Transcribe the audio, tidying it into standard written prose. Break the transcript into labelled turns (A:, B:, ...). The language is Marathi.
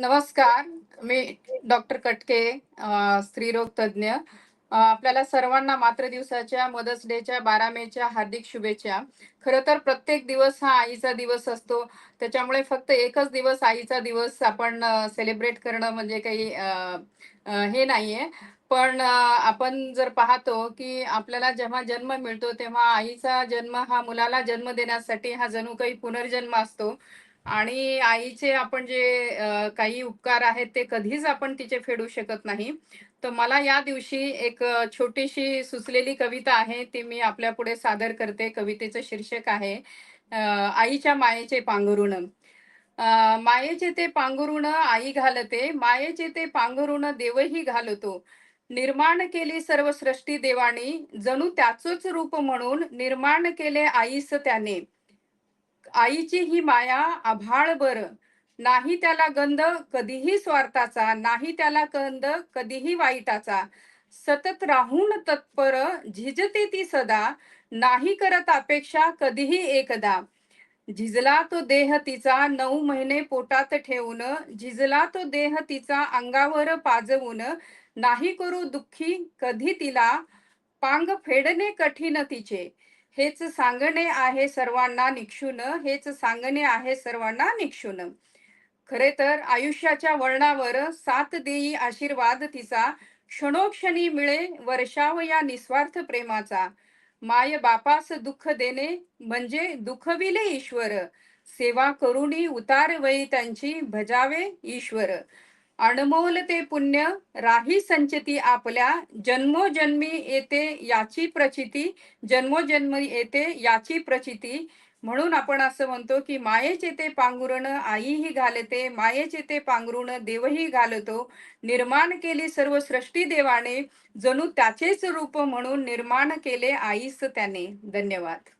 A: नमस्कार. मी डॉक्टर कटके, स्त्रीरोग तज्ञ. आपल्याला सर्वांना मातृदिवसाच्या, मदर्स डेच्या, 12 मेच्या हार्दिक शुभेच्छा. खरं तर प्रत्येक दिवस हा आईचा दिवस असतो. त्याच्यामुळे फक्त एकच दिवस आईचा दिवस आपण सेलिब्रेट करणं म्हणजे काही हे नाहीये. पण आपण जर पाहतो, की आपल्याला जेव्हा जन्म मिळतो, तेव्हा आईचा जन्म हा मुलाला जन्म देण्यासाठी हा जणू काही पुनर्जन्म असतो. आणि आईचे आपण जे काही उपकार आहेत ते कधीच आपण तिचे फेडू शकत नाही. तर मला या दिवशी एक छोटीशी सुचलेली कविता आहे, ती मी आपल्यापुढे सादर करते. कवितेचं शीर्षक आहे आईच्या मायेचे पांघरुण. मायेचे ते पांघरुण आई घालते, मायेचे ते पांघरुण देवही घालतो. निर्माण केली सर्व सृष्टी देवाने, जणू त्याचंच रूप म्हणून निर्माण केले आईस त्याने. आईची ही माया आभाळभर, नाही त्याला गंध कधीही स्वार्थाचा, नाही त्याला गंध कधीही वाईटाचा. सतत राहून तत्पर झिजते ती सदा, नाही करत अपेक्षा कधीही एकदा. झिजला तो देह तिचा 9 महिने पोटात ठेवून, झिजला तो देह तिचा अंगावर पाजवून. नाही करू दुःखी कधी तिला, पांग फेडणे कठीण तिचे. हेच सांगणे आहे सर्वांना निक्षून, हेच सांगणे आहे सर्वांना निक्षून. खरे तर आयुष्याच्या वळणावर साथ देई आशीर्वाद तिचा, क्षणोक्षणी मिळे वर्षाव या निस्वार्थ प्रेमाचा. माय बापास दुःख देणे म्हणजे दुखविले ईश्वर, सेवा करुणी उतार वै त्यांची भजावे ईश्वर. अनमोल ते पुण्य राही संचिती आपल्या, जन्मोजन्मी येते याची प्रचिती, जन्मोजन्मी येते याची प्रचिती. म्हणून आपण असं म्हणतो की मायेचे ते पांघरुण आईही घालते, मायेचे ते पांघरुण देवही घालतो. निर्माण केली सर्व सृष्टी देवाने, जणू त्याचेच रूप म्हणून निर्माण केले आईस त्याने. धन्यवाद.